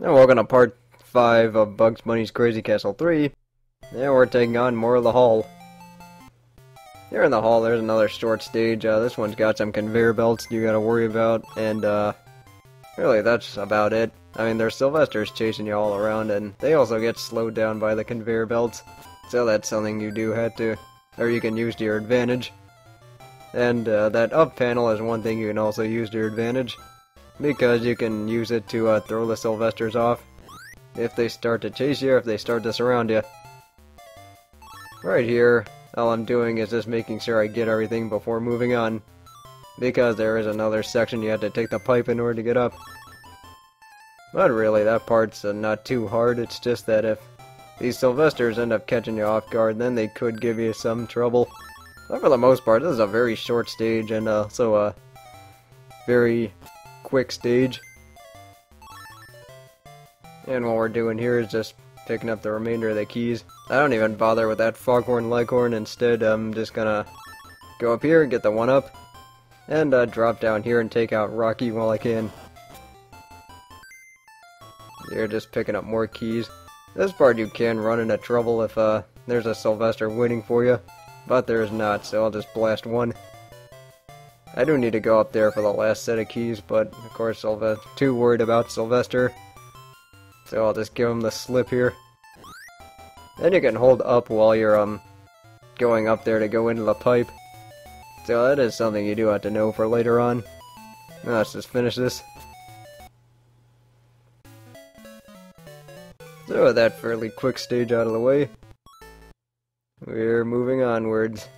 And welcome to part 5 of Bugs Bunny's Crazy Castle 3. And we're taking on more of the hall. Here in the hall there's another short stage. This one's got some conveyor belts you gotta worry about, and really that's about it. I mean, there's Sylvester's chasing you all around, and they also get slowed down by the conveyor belts. So that's something you do have to, or you can use to your advantage. And that up panel is one thing you can also use to your advantage, because you can use it to throw the Sylvesters off if they start to chase you or if they start to surround you. Right here, all I'm doing is just making sure I get everything before moving on, because there is another section you have to take the pipe in order to get up. But really, that part's not too hard. It's just that if these Sylvesters end up catching you off guard, then they could give you some trouble. But for the most part, this is a very short stage, and also a very quick stage. And what we're doing here is just picking up the remainder of the keys. I don't even bother with that foghorn leghorn. Instead, I'm just gonna go up here, get the 1-up, and drop down here and take out Rocky while I can. You're just picking up more keys. This part you can run into trouble if there's a Sylvester waiting for you, but there's not, so I'll just blast one. I do need to go up there for the last set of keys, but of course I'm too worried about Sylvester, so I'll just give him the slip here. Then you can hold up while you're going up there to go into the pipe. So that is something you do have to know for later on. Now let's just finish this. So with that fairly quick stage out of the way, we're moving onwards.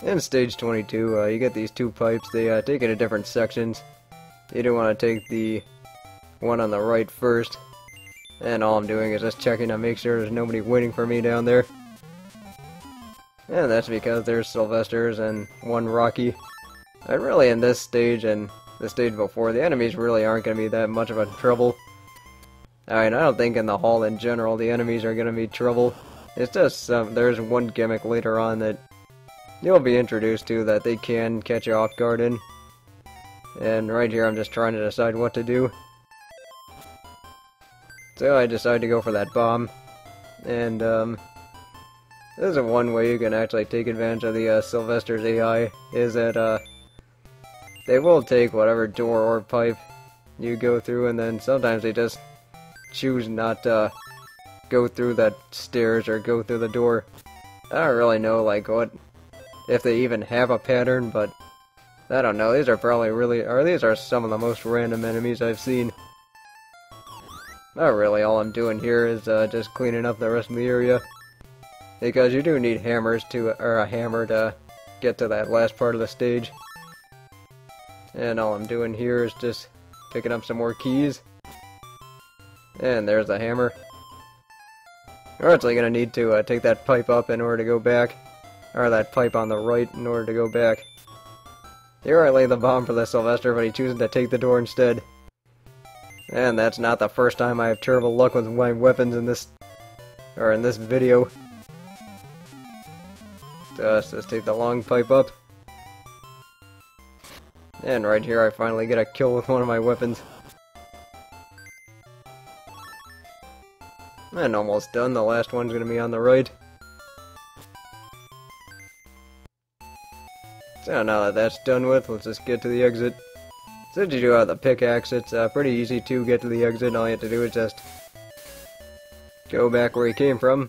In stage 22, you get these two pipes. They take you to different sections. You do want to take the one on the right first. And all I'm doing is just checking to make sure there's nobody waiting for me down there. And that's because there's Sylvesters and one Rocky. And really in this stage and the stage before, the enemies really aren't going to be that much of a trouble. I mean, I don't think in the hall in general the enemies are going to be trouble. It's just there's one gimmick later on that you'll be introduced to that they can catch you off guard in. And right here I'm just trying to decide what to do. So I decided to go for that bomb. And this is one way you can actually take advantage of the Sylvester's AI, is that they will take whatever door or pipe you go through, and then sometimes they just choose not to go through that stairs or go through the door. I don't really know like if they even have a pattern, but I don't know. These are probably these are some of the most random enemies I've seen. Not really, all I'm doing here is just cleaning up the rest of the area, because you do need hammers or a hammer to get to that last part of the stage. And all I'm doing here is just picking up some more keys. And there's the hammer. We're actually going to need to take that pipe up in order to go back. Or that pipe on the right in order to go back. Here I lay the bomb for the Sylvester, but he chooses to take the door instead. And that's not the first time I have terrible luck with my weapons in this video. So let's just take the long pipe up. And right here I finally get a kill with one of my weapons. And almost done. The last one's going to be on the right. So now that that's done with, let's just get to the exit. Since you do have the pickaxe, it's pretty easy to get to the exit. All you have to do is just go back where you came from,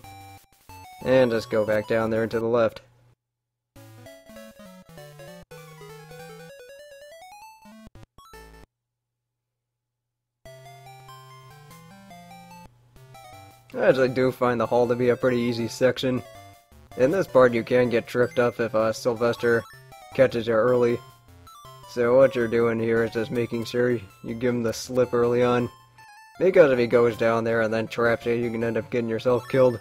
and just go back down there and to the left. I actually do find the hall to be a pretty easy section. In this part you can get tripped up if Sylvester catches you early. So what you're doing here is just making sure you give him the slip early on. Because if he goes down there and then traps you, you can end up getting yourself killed.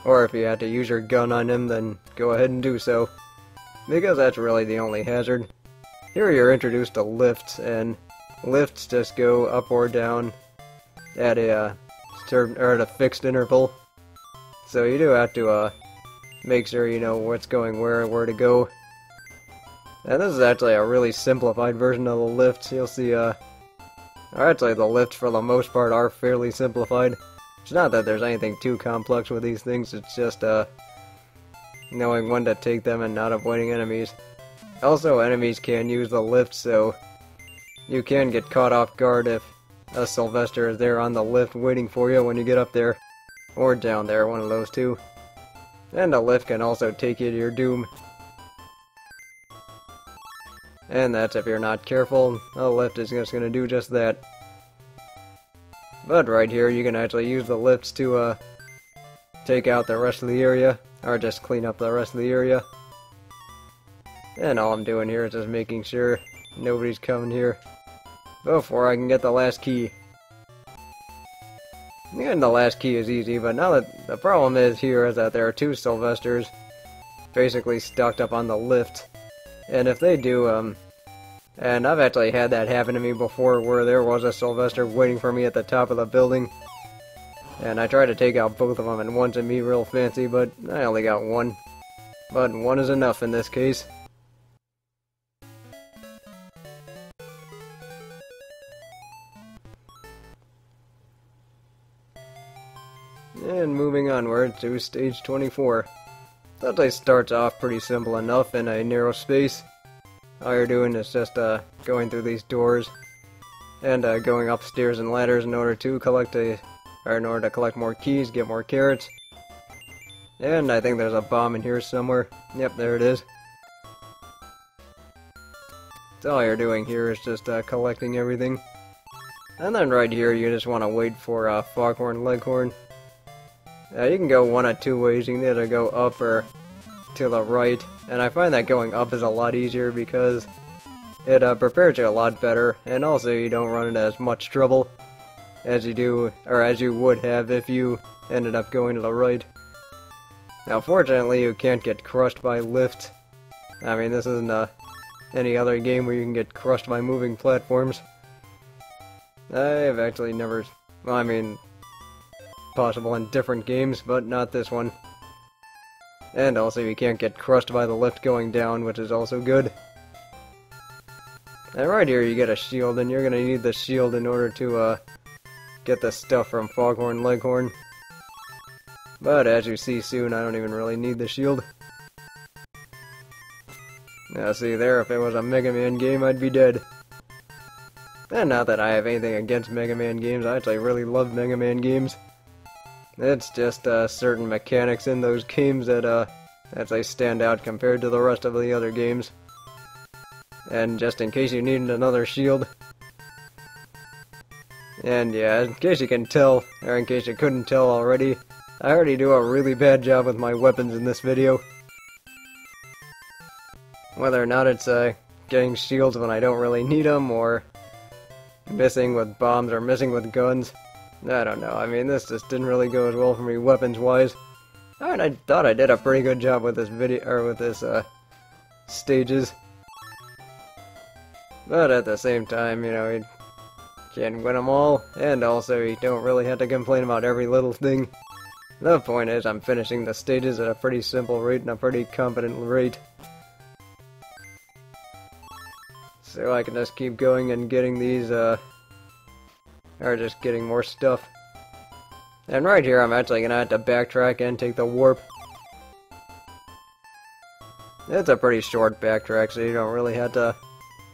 Or if you have to use your gun on him, then go ahead and do so. Because that's really the only hazard. Here you're introduced to lifts, and lifts just go up or down at a fixed interval. So you do have to make sure you know what's going where to go. And this is actually a really simplified version of the lifts. You'll see, or actually the lifts for the most part are fairly simplified. It's not that there's anything too complex with these things, it's just, knowing when to take them and not avoiding enemies. Also, enemies can use the lift, so you can get caught off guard if a Sylvester is there on the lift waiting for you when you get up there. Or down there, one of those two. And the lift can also take you to your doom. And that's if you're not careful, the lift is just going to do just that. But right here, you can actually use the lifts to take out the rest of the area, or just clean up the rest of the area. And all I'm doing here is just making sure nobody's coming here before I can get the last key. And the last key is easy, but now that the problem is here is that there are two Sylvesters basically stocked up on the lift. And if they do, and I've actually had that happen to me before where there was a Sylvester waiting for me at the top of the building. And I tried to take out both of them at once and be real fancy, but I only got one. But one is enough in this case. And moving onward to stage 24. That place starts off pretty simple enough in a narrow space. All you're doing is just going through these doors and going upstairs and ladders in order to collect more keys, get more carrots. And I think there's a bomb in here somewhere. Yep, there it is. So all you're doing here is just collecting everything. And then right here you just want to wait for Foghorn Leghorn. You can go one of two ways. You can either go up or to the right, and I find that going up is a lot easier because it prepares you a lot better, and also you don't run into as much trouble as you do, or as you would have if you ended up going to the right. Now fortunately you can't get crushed by lift. I mean, this isn't any other game where you can get crushed by moving platforms. I've actually never, well, I mean, possible in different games, but not this one. And also you can't get crushed by the lift going down, which is also good. And right here you get a shield, and you're gonna need the shield in order to get the stuff from Foghorn Leghorn. But as you see soon, I don't even really need the shield. Now see there, if it was a Mega Man game, I'd be dead. And not that I have anything against Mega Man games, I actually really love Mega Man games. It's just certain mechanics in those games that actually stand out compared to the rest of the other games. And just in case you needed another shield. And yeah, in case you can tell, or in case you couldn't tell already, I already do a really bad job with my weapons in this video. Whether or not it's getting shields when I don't really need them, or missing with bombs, or missing with guns. I don't know, I mean, this just didn't really go as well for me weapons-wise. And I thought I did a pretty good job with this video, or with this, stages. But at the same time, you know, you can't win them all, and also you don't really have to complain about every little thing. The point is, I'm finishing the stages at a pretty simple rate and a pretty competent rate. So I can just keep going and getting these, or just getting more stuff. And right here, I'm actually gonna have to backtrack and take the warp. It's a pretty short backtrack, so you don't really have to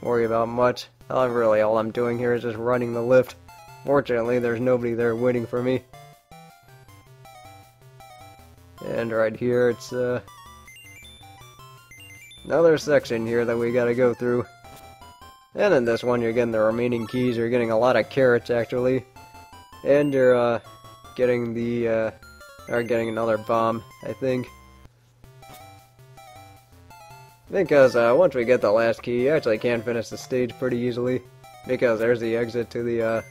worry about much. Really, all I'm doing here is just running the lift. Fortunately, there's nobody there waiting for me. And right here, it's another section here that we gotta go through. And in this one, you're getting the remaining keys. You're getting a lot of carrots, actually. And you're, getting the, or getting another bomb, I think. Because, once we get the last key, you actually can finish the stage pretty easily. Because there's the exit to the,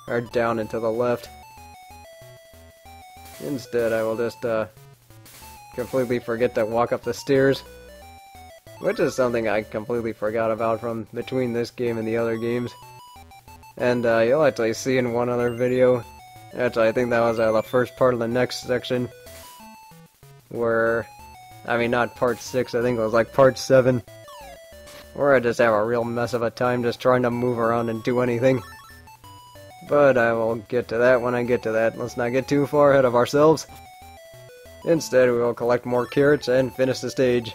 or down and to the left. Instead, I will just, completely forget to walk up the stairs. Which is something I completely forgot about from between this game and the other games. And you'll actually see in one other video, actually I think that was the first part of the next section, where, I mean not part 6, I think it was like part 7, or I just have a real mess of a time just trying to move around and do anything. But I will get to that when I get to that. Let's not get too far ahead of ourselves. Instead, we will collect more carrots and finish the stage.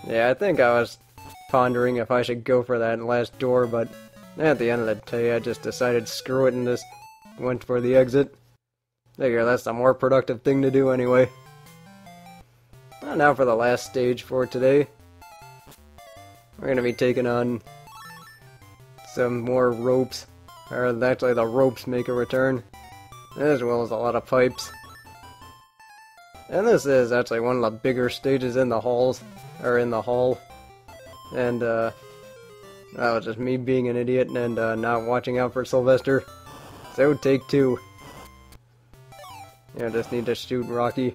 Yeah, I think I was pondering if I should go for that last door, but at the end of the day, I just decided screw it and just went for the exit. Figure that's the more productive thing to do anyway. And now for the last stage for today. We're going to be taking on some more ropes, or actually the ropes make a return, as well as a lot of pipes. And this is actually one of the bigger stages in the halls, or in the hall. And that was just me being an idiot and not watching out for Sylvester. So take two. Yeah, just need to shoot Rocky.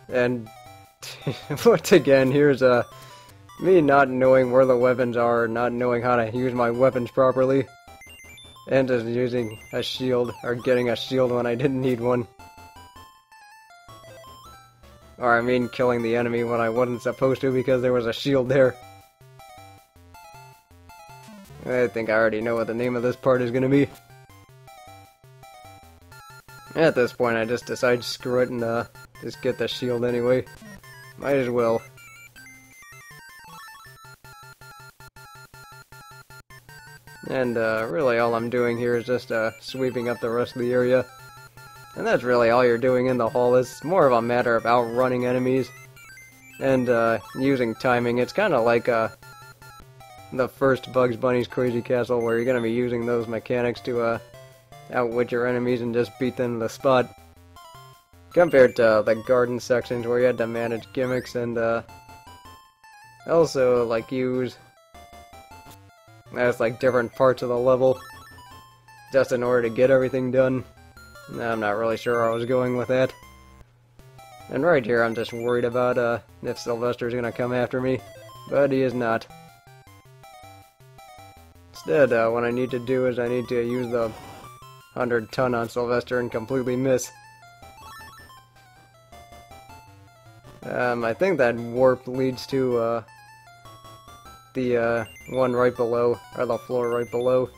And once again, here's me not knowing where the weapons are, not knowing how to use my weapons properly, and just using a shield, or getting a shield when I didn't need one. Or I mean killing the enemy when I wasn't supposed to because there was a shield there. I think I already know what the name of this part is gonna be. At this point I just decide screw it and just get the shield anyway. Might as well. And really all I'm doing here is just sweeping up the rest of the area. And that's really all you're doing in the hall. It's more of a matter of outrunning enemies and using timing. It's kind of like the first Bugs Bunny's Crazy Castle, where you're going to be using those mechanics to outwit your enemies and just beat them to the spot. Compared to the garden sections where you had to manage gimmicks and also like use like different parts of the level just in order to get everything done. I'm not really sure where I was going with that. And right here I'm just worried about if Sylvester's gonna come after me, but he is not. Instead, what I need to do is I need to use the 100-ton on Sylvester and completely miss. I think that warp leads to the one right below, or the floor right below.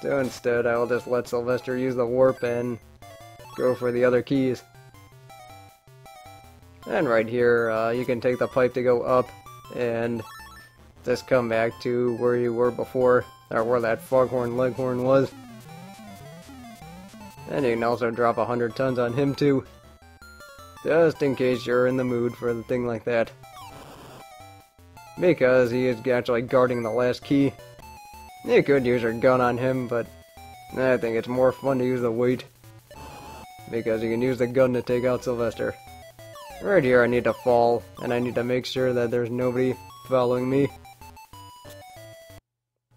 So instead, I will just let Sylvester use the warp and go for the other keys. And right here, you can take the pipe to go up and just come back to where you were before, or where that foghorn leghorn was. And you can also drop 100 tons on him too, just in case you're in the mood for a thing like that. Because he is actually guarding the last key. You could use your gun on him, but I think it's more fun to use the weight, because you can use the gun to take out Sylvester. Right here I need to fall, and I need to make sure that there's nobody following me.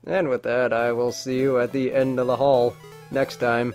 And with that, I will see you at the end of the hall next time.